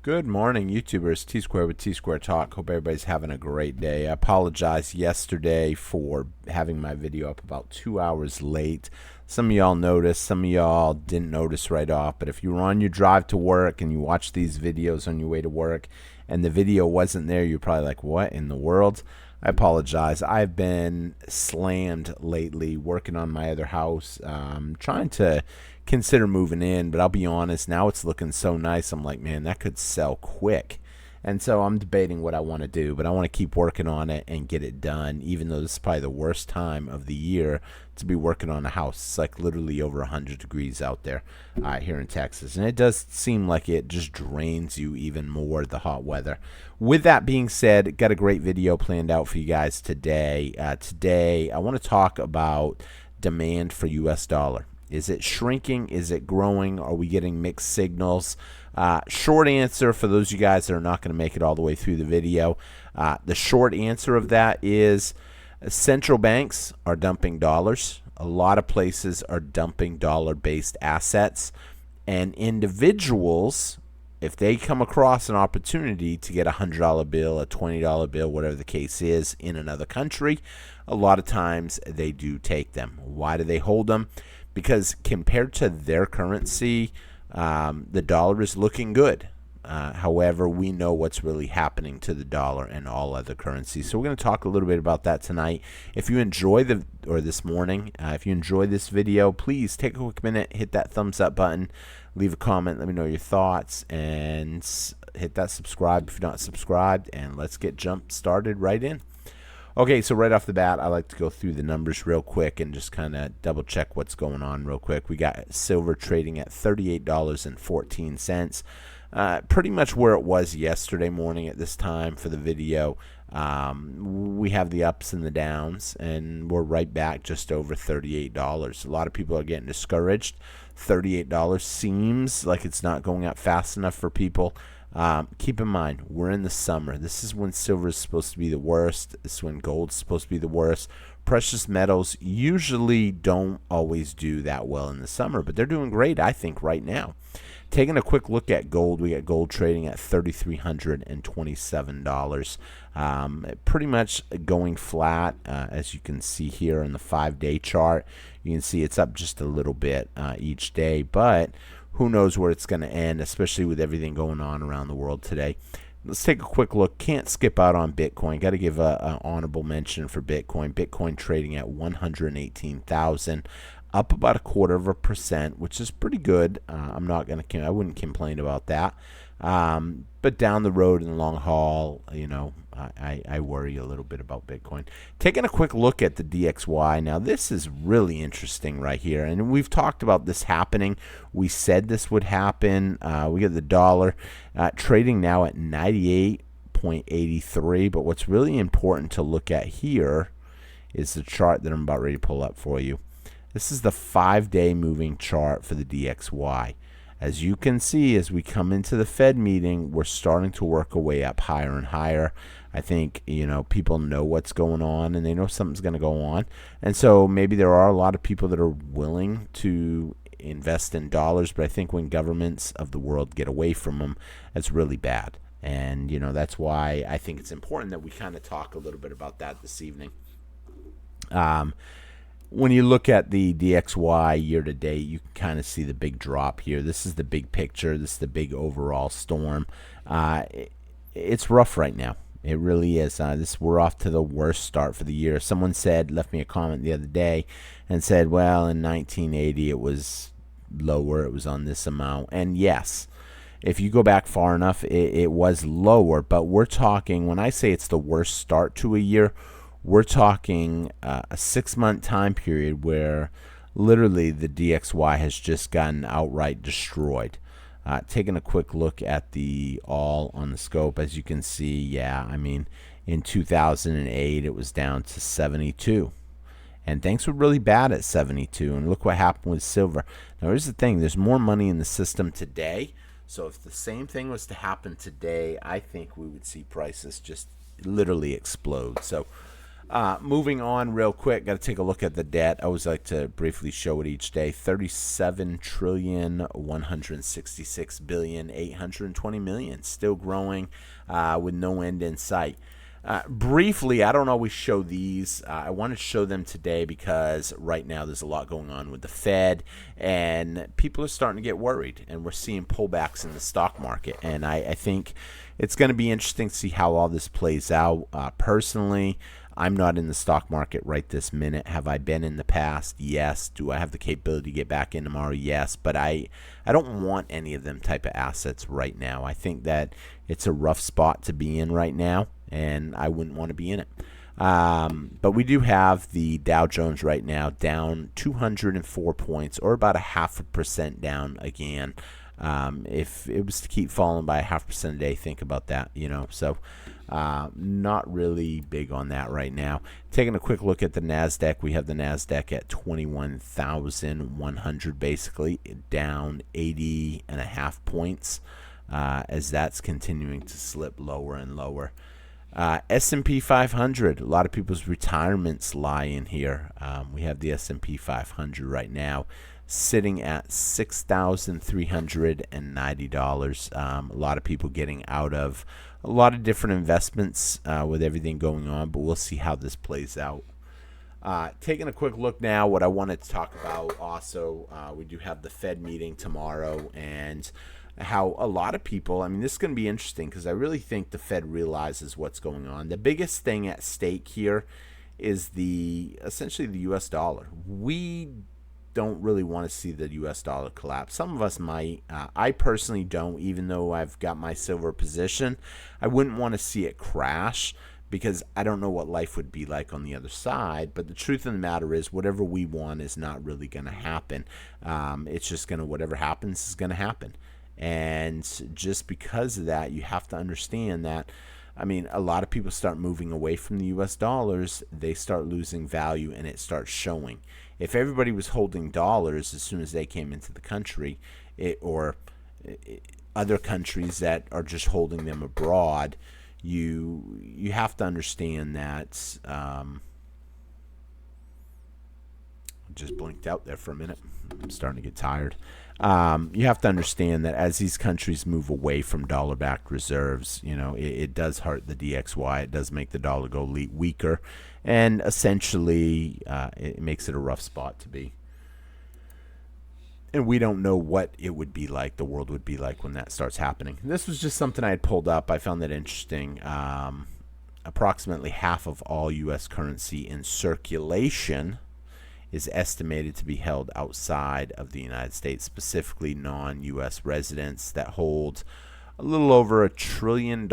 Good morning, YouTubers. T Square with T Square Talk. Hope everybody's having a great day. I apologize yesterday for having my video up about 2 hours late. Some of y'all noticed, some of y'all didn't notice right off. But if you were on your drive to work and you watch these videos on your way to work and the video wasn't there, you're probably like, what in the world? I apologize. I've been slammed lately working on my other house, trying to consider moving in, but I'll be honest, now it's looking so nice. I'm like, man, that could sell quick. And so I'm debating what I want to do, but I want to keep working on it and get it done, even though this is probably the worst time of the year to be working on a house. It's like literally over 100 degrees out there here in Texas. And it does seem like it just drains you even more, the hot weather. With that being said, got a great video planned out for you guys today. Today, I want to talk about demand for U.S. dollar. Is it shrinking? Is it growing? Are we getting mixed signals? Short answer for those of you guys that are not going to make it all the way through the video. The short answer of that is central banks are dumping dollars. A lot of places are dumping dollar-based assets. And individuals, if they come across an opportunity to get a $100 bill, a $20 bill, whatever the case is, in another country, a lot of times they do take them. Why do they hold them? Because compared to their currency, the dollar is looking good. However, we know what's really happening to the dollar and all other currencies. So we're going to talk a little bit about that tonight. If you enjoy this morning, if you enjoy this video, please take a quick minute, hit that thumbs up button, leave a comment, let me know your thoughts, and hit that subscribe if you're not subscribed, and let's get jump started right in. Okay, so right off the bat, I like to go through the numbers real quick and just kind of double check what's going on real quick. We got silver trading at $38.14. Pretty much where it was yesterday morning at this time for the video. We have the ups and the downs, and we're right back just over $38. A lot of people are getting discouraged. $38 seems like it's not going up fast enough for people. Keep in mind, we're in the summer. This is when silver is supposed to be the worst. This is when gold's supposed to be the worst. Precious metals usually don't always do that well in the summer, but they're doing great, I think, right now. Taking a quick look at gold, we got gold trading at $3,327. Pretty much going flat, as you can see here on the 5-day chart. You can see it's up just a little bit each day, but who knows where it's going to end, especially with everything going on around the world today. Let's take a quick look. Can't skip out on Bitcoin. Got to give an honorable mention for Bitcoin. Bitcoin trading at 118,000, up about 1/4%, which is pretty good. I wouldn't complain about that. But down the road in the long haul, I worry a little bit about Bitcoin. Taking a quick look at the DXY. Now, this is really interesting right here. And we've talked about this happening. We said this would happen. We get the dollar trading now at 98.83. But what's really important to look at here is the chart that I'm about ready to pull up for you. This is the 5-day moving chart for the DXY. As you can see, as we come into the Fed meeting, we're starting to work our way up higher and higher. I think, people know what's going on and they know something's going to go on. And so maybe there are a lot of people that are willing to invest in dollars, but I think when governments of the world get away from them, that's really bad. And, that's why I think it's important that we kind of talk a little bit about that this evening. When you look at the DXY year to date, you can kind of see the big drop here. This is the big picture. This is the big overall storm. It's rough right now. It really is. We're off to the worst start for the year. Someone left me a comment the other day and said, well, in 1980 it was lower. It was on this amount. And yes, if you go back far enough, it was lower. But we're talking, when I say it's the worst start to a year, we're talking a 6-month time period where literally the DXY has just gotten outright destroyed. Taking a quick look at the all on the scope, as you can see, in 2008 it was down to 72. And things were really bad at 72. And look what happened with silver. Now, here's the thing. There's more money in the system today. So if the same thing was to happen today, I think we would see prices just literally explode. So Moving on real quick, got to take a look at the debt. I always like to briefly show it each day. 37,166,820,000,000, still growing with no end in sight. Briefly, I don't always show these. I want to show them today because right now there's a lot going on with the Fed, and people are starting to get worried, and we're seeing pullbacks in the stock market. And I think it's going to be interesting to see how all this plays out. Personally, I'm not in the stock market right this minute. Have I been in the past? Yes. Do I have the capability to get back in tomorrow? Yes. But I don't want any of them type of assets right now. I think that it's a rough spot to be in right now, and I wouldn't want to be in it. But we do have the Dow Jones right now down 204 points, or about 0.5% down again. If it was to keep falling by 0.5% a day, think about that, So not really big on that right now. Taking a quick look at the NASDAQ, we have the NASDAQ at 21,100, basically down 80.5 points as that's continuing to slip lower and lower. S&P 500, a lot of people's retirements lie in here. We have the S&P 500 right now sitting at $6,390. A lot of people getting out of a lot of different investments with everything going on, but we'll see how this plays out. Taking a quick look now, what I wanted to talk about also, we do have the Fed meeting tomorrow, and how a lot of people, this is going to be interesting because I really think the Fed realizes what's going on. The biggest thing at stake here is essentially the U.S. dollar. We don't really want to see the U.S. dollar collapse. Some of us might. I personally don't, even though I've got my silver position. I wouldn't want to see it crash because I don't know what life would be like on the other side. But the truth of the matter is whatever we want is not really going to happen. It's just going to, whatever happens is going to happen. And just because of that, you have to understand that, a lot of people start moving away from the U.S. dollars, they start losing value, and it starts showing. If everybody was holding dollars as soon as they came into the country, or other countries that are just holding them abroad, you have to understand that. Just blinked out there for a minute. I'm starting to get tired. You have to understand that as these countries move away from dollar-backed reserves, it does hurt the DXY. It does make the dollar go weaker, and essentially it makes it a rough spot to be. And we don't know what it would be like, the world would be like when that starts happening. This was just something I had pulled up. I found that interesting. Approximately half of all U.S. currency in circulation is estimated to be held outside of the United States, specifically non-U.S. residents that hold a little over $1 trillion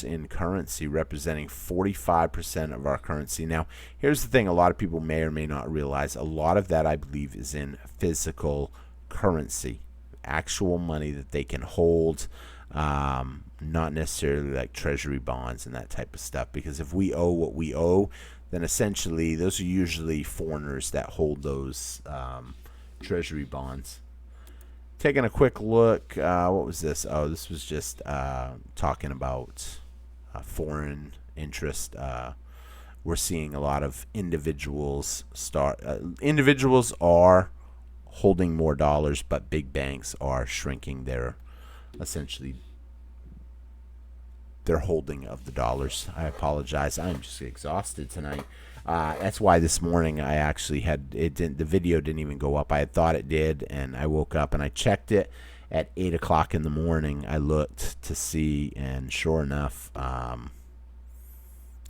in currency, representing 45% of our currency. Now, here's the thing. A lot of people may or may not realize a lot of that, I believe, is in physical currency, actual money that they can hold, not necessarily like treasury bonds and that type of stuff. Because if we owe what we owe, then essentially those are usually foreigners that hold those treasury bonds. Taking a quick look, what was this? Oh, this was just talking about foreign interest. We're seeing a lot of individuals individuals are holding more dollars, but big banks are shrinking their holding of the dollars. I apologize. I'm just exhausted tonight. That's why this morning I actually the video didn't even go up. I had thought it did, and I woke up and I checked it at 8 o'clock in the morning. I looked to see, and sure enough,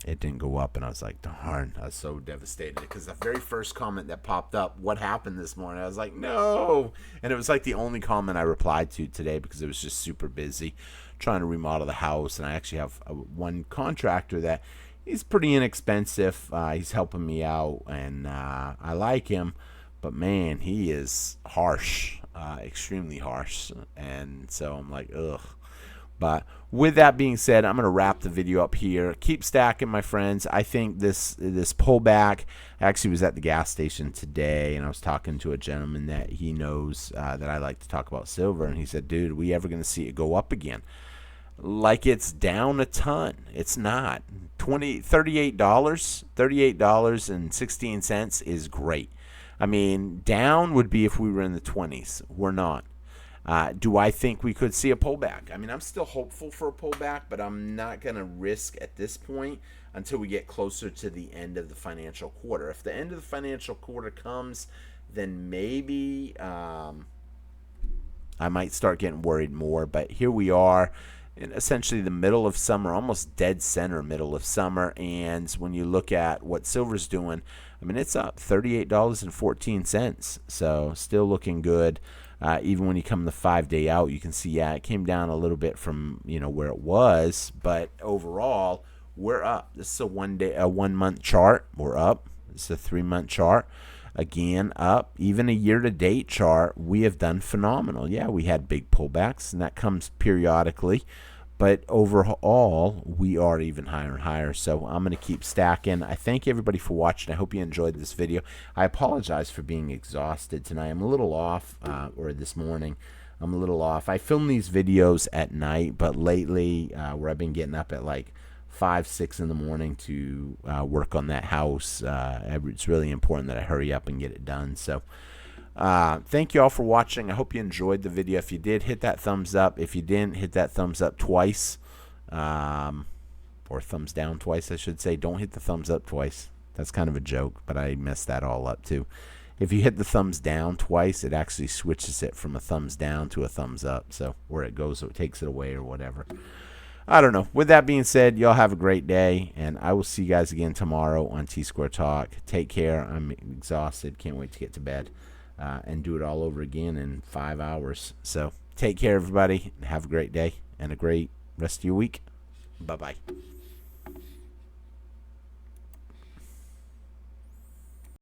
it didn't go up, and I was like, darn, I was so devastated because the very first comment that popped up, what happened this morning, I was like, no. And it was like the only comment I replied to today because it was just super busy trying to remodel the house. And I actually have one contractor that he's pretty inexpensive. He's helping me out, and I like him, but man, he is harsh, extremely harsh. And so I'm like, ugh. But with that being said, I'm going to wrap the video up here. Keep stacking, my friends. I think this pullback, I actually was at the gas station today, and I was talking to a gentleman that he knows that I like to talk about silver, and he said, dude, are we ever going to see it go up again? like it's down a ton. It's not. $38 is great. I mean, down would be if we were in the 20s. We're not. Do I think we could see a pullback? I mean, I'm still hopeful for a pullback, but I'm not going to risk at this point until we get closer to the end of the financial quarter. If the end of the financial quarter comes, then maybe I might start getting worried more. But here we are in essentially the middle of summer, almost dead center middle of summer. And when you look at what silver's doing, I mean, it's up $38.14. So still looking good. Even when you come the 5-day out, you can see, yeah, it came down a little bit from, where it was, but overall, we're up. This is a 1 month chart. We're up. This is a 3-month chart. Again, up. Even a year-to-date chart, we have done phenomenal. Yeah, we had big pullbacks, and that comes periodically. But overall, we are even higher and higher. So I'm going to keep stacking. I thank everybody for watching. I hope you enjoyed this video. I apologize for being exhausted tonight. I'm a little off, or this morning. I'm a little off. I film these videos at night, but lately, where I've been getting up at like 5, 6 in the morning to work on that house, it's really important that I hurry up and get it done. So thank you all for watching. I hope you enjoyed the video. If you did, hit that thumbs up. If you didn't, hit that thumbs up twice, or thumbs down twice, I should say. Don't hit the thumbs up twice. That's kind of a joke, but I messed that all up too. If you hit the thumbs down twice, it actually switches it from a thumbs down to a thumbs up. So where it goes, it takes it away or whatever. I don't know. With that being said, y'all have a great day, and I will see you guys again tomorrow on T-Square Talk. Take care. I'm exhausted. Can't wait to get to bed and do it all over again in 5 hours. So take care, everybody. Have a great day and a great rest of your week. Bye-bye.